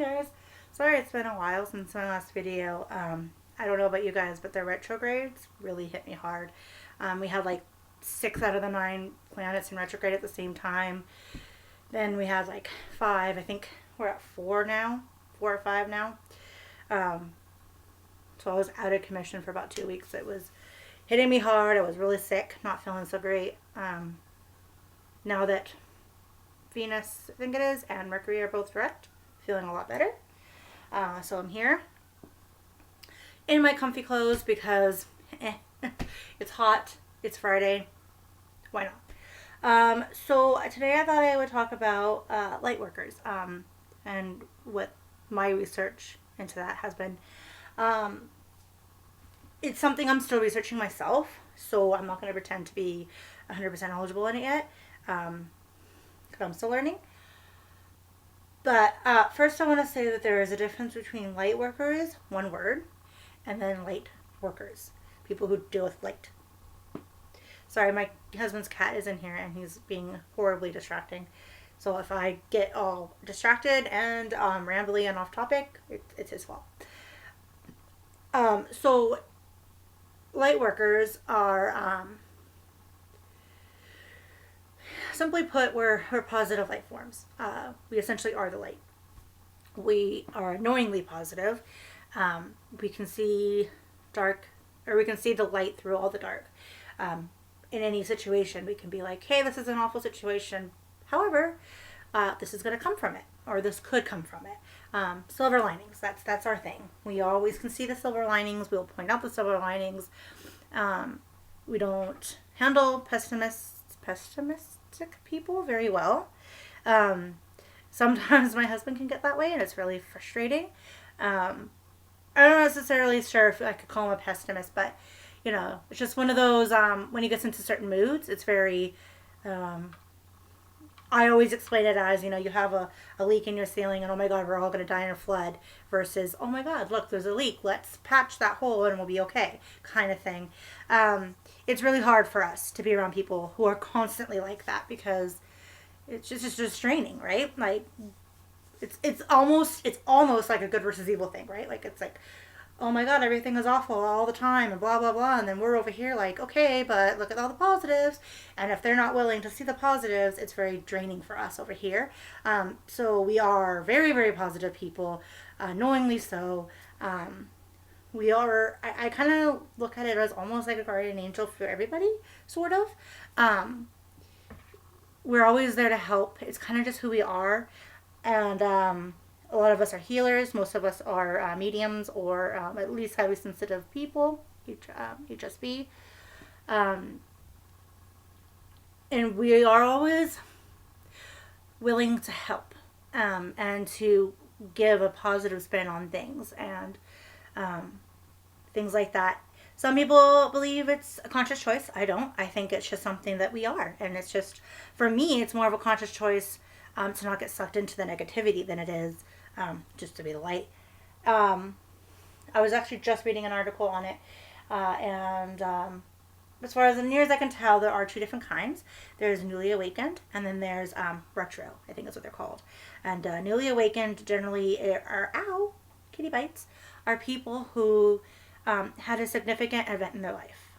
guys. Sorry it's been a while since my last video. I don't know about you guys, but the retrogrades really hit me hard. We had like 6 out of the 9 planets in retrograde at the same time. Then we had like 5. I think we're at 4 now. 4 or 5 now. So I was out of commission for about 2 weeks. It was hitting me hard. I was really sick, not feeling so great. Now that Venus, I think it is, and Mercury are both direct, feeling a lot better. So I'm here in my comfy clothes because it's hot. It's Friday. Why not? So today I thought I would talk about Lightworkers and what my research into that has been. It's something I'm still researching myself, so I'm not going to pretend to be 100% knowledgeable in it yet. I'm still learning. But first I want to say that there is a difference between light workers, one word, and then light workers, people who deal with light. Sorry, my husband's cat is in here and he's being horribly distracting. So if I get all distracted and rambly and off topic, it's his fault. So light workers are, simply put, we're positive light forms. We essentially are the light. We are knowingly positive. We can see dark, or we can see the light through all the dark. In any situation, we can be like, hey, this is an awful situation. However, this is going to come from it, or this could come from it. Silver linings, that's our thing. We always can see the silver linings. We'll point out the silver linings. We don't handle pessimistic people very well. Sometimes my husband can get that way, and it's really frustrating. I'm not necessarily sure if I could call him a pessimist, but you know, it's just one of those, when he gets into certain moods, it's very, I always explain it as, you know, you have a leak in your ceiling and oh my God, we're all going to die in a flood, versus, oh my God, look, there's a leak. Let's patch that hole and we'll be okay, kind of thing. It's really hard for us to be around people who are constantly like that, because it's just draining, right? Like, it's almost like a good versus evil thing, right? Like, it's like, oh my God, everything is awful all the time and blah, blah, blah. And then we're over here like, okay, but look at all the positives. And if they're not willing to see the positives, it's very draining for us over here. So we are very, very positive people, knowingly so. We are, I kind of look at it as almost like a guardian angel for everybody, sort of. We're always there to help. It's kind of just who we are. And a lot of us are healers. Most of us are mediums, or at least highly sensitive people, HSP. And we are always willing to help and to give a positive spin on things and things like that. Some people believe it's a conscious choice. I don't. I think it's just something that we are. And it's just, for me, it's more of a conscious choice to not get sucked into the negativity than it is just to be the light. I was actually just reading an article on it, and as far as near as I can tell, there are 2 different kinds. There's newly awakened, and then there's retro, I think that's what they're called. And newly awakened generally are, ow, kitty bites, are people who had a significant event in their life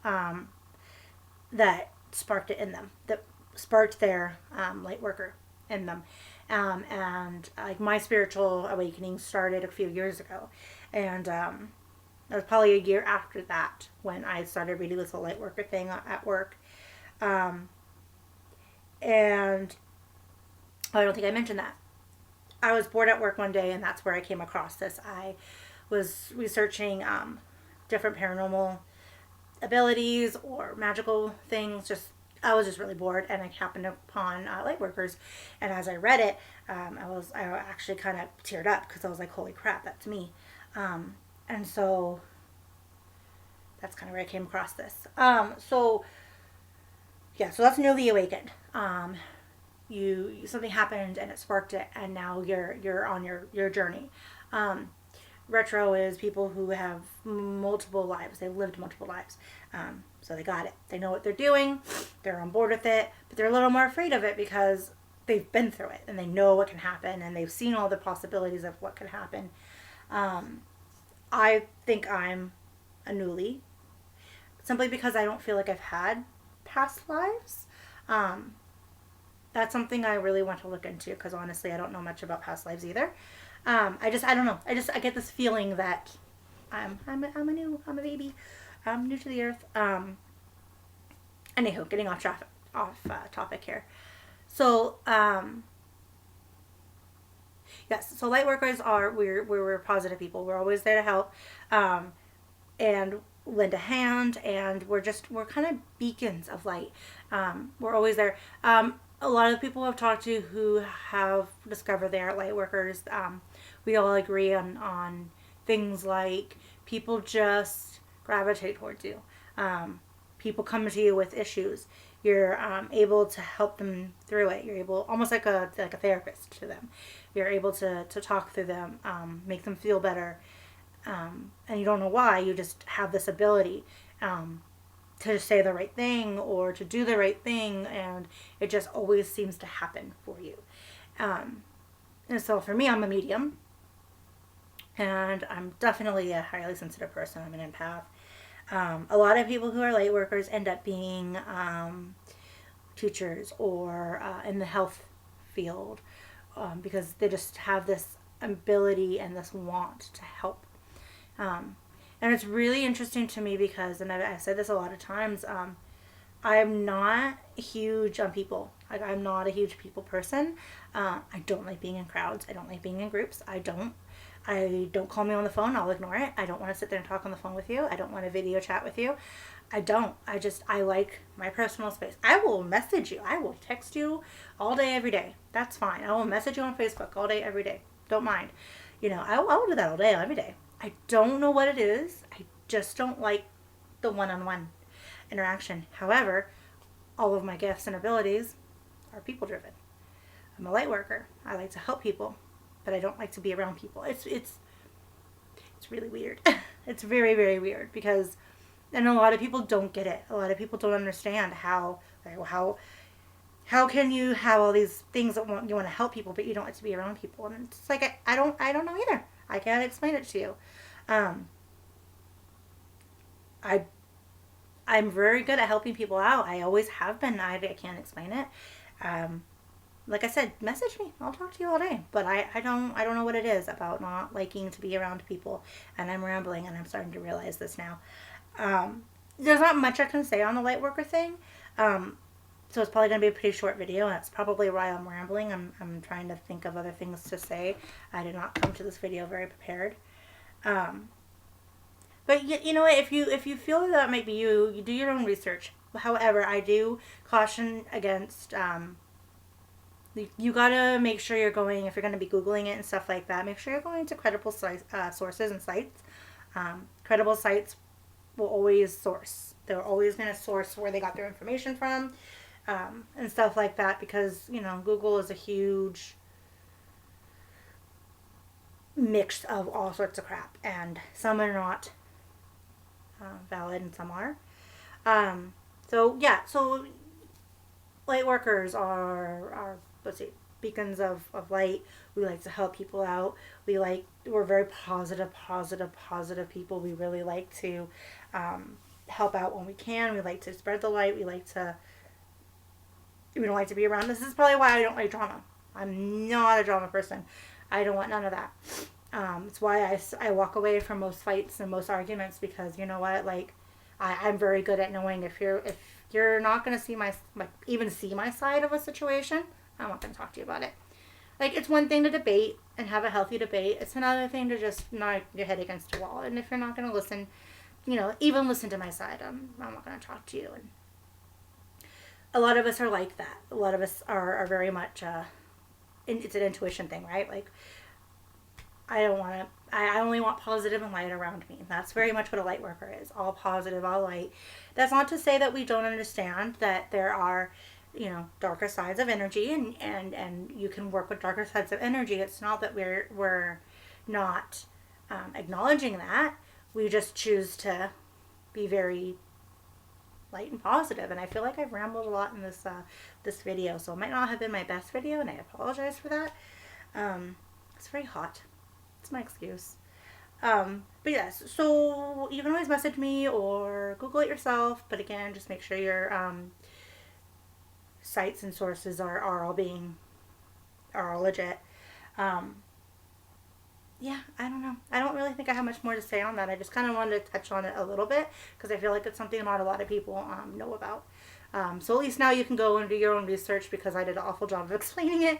that sparked it in them, that sparked their light worker in them. And like my spiritual awakening started a few years ago, and it was probably a year after that when I started reading this whole light worker thing at work. And I don't think I mentioned that. I was bored at work one day, and that's where I came across this. I was researching different paranormal abilities or magical things. I was just really bored, and I happened upon Lightworkers, and as I read it, I actually kind of teared up, because I was like, holy crap, that's me. And so that's kind of where I came across this. So that's newly awakened. Something happened and it sparked it, and now you're on your journey. Retro is people who have multiple lives. They've lived multiple lives. So they got it. They know what they're doing. They're on board with it. But they're a little more afraid of it because they've been through it and they know what can happen and they've seen all the possibilities of what could happen. I think I'm a newly, simply because I don't feel like I've had past lives. That's something I really want to look into, because honestly I don't know much about past lives either. I don't know. I get this feeling that I'm a baby. I'm new to the earth. Anywho, getting off topic here. So, yes. So Lightworkers we're positive people. We're always there to help, and lend a hand, and we're kind of beacons of light. We're always there. A lot of the people I've talked to who have discovered they are Lightworkers, we all agree on things like people just gravitate towards you. People come to you with issues. You're able to help them through it. You're able, almost like a therapist to them. You're able to talk through them, make them feel better. And you don't know why. You just have this ability to say the right thing or to do the right thing, and it just always seems to happen for you. And so for me, I'm a medium, and I'm definitely a highly sensitive person. I'm an empath. A lot of people who are light workers end up being teachers or in the health field, because they just have this ability and this want to help. And it's really interesting to me because, and I've said this a lot of times, I'm not huge on people. Like, I'm not a huge people person. I don't like being in crowds. I don't like being in groups. I don't call me on the phone. I'll ignore it. I don't want to sit there and talk on the phone with you. I don't want to video chat with you. I like my personal space. I will message you. I will text you all day, every day. That's fine. I will message you on Facebook all day, every day. Don't mind. I will do that all day, every day. I don't know what it is. I just don't like the one-on-one interaction. However, all of my gifts and abilities are people-driven. I'm a light worker. I like to help people, but I don't like to be around people. It's really weird. It's very, very weird, because, and a lot of people don't get it. A lot of people don't understand how can you have all these things that you want to help people, but you don't like to be around people? And it's like, I don't know either. I can't explain it to you. I'm very good at helping people out. I always have been. I can't explain it. Like I said, message me. I'll talk to you all day. But I don't know what it is about not liking to be around people. And I'm rambling, and I'm starting to realize this now. There's not much I can say on the Lightworker thing. So it's probably going to be a pretty short video, and that's probably why I'm rambling. I'm trying to think of other things to say. I did not come to this video very prepared. But you know what? If you feel that might be you do your own research. However, I do caution against. You gotta make sure you're going, if you're going to be Googling it and stuff like that, make sure you're going to credible sources and sites. Credible sites will always source. They're always going to source where they got their information from, and stuff like that, because, Google is a huge mix of all sorts of crap, and some are not valid and some are. So light workers are let's see, beacons of light. We like to help people out. We're very positive people. We really like to help out when we can. We like to spread the light. We don't like to be around. This is probably why I don't like drama. I'm not a drama person. I don't want none of that. It's why I walk away from most fights and most arguments, because you know what, I'm very good at knowing if you're not going to see even see my side of a situation, I'm not going to talk to you about it. It's one thing to debate and have a healthy debate. It's another thing to just nod your head against a wall. And if you're not going to listen, even listen to my side, I'm not going to talk to you. And a lot of us are like that. A lot of us are very much, it's an intuition thing, right? I only want positive and light around me. That's very much what a light worker is. All positive, all light. That's not to say that we don't understand that there are, darker sides of energy, and you can work with darker sides of energy. It's not that we're not acknowledging that. We just choose to be very light and positive. And I feel like I've rambled a lot in this this video, so it might not have been my best video, and I apologize for that. It's very hot. It's my excuse. But yes, so you can always message me or Google it yourself, but again, just make sure your sites and sources are all legit. Yeah, I don't know. I don't really think I have much more to say on that. I just kind of wanted to touch on it a little bit because I feel like it's something not a lot of people know about. So at least now you can go and do your own research because I did an awful job of explaining it.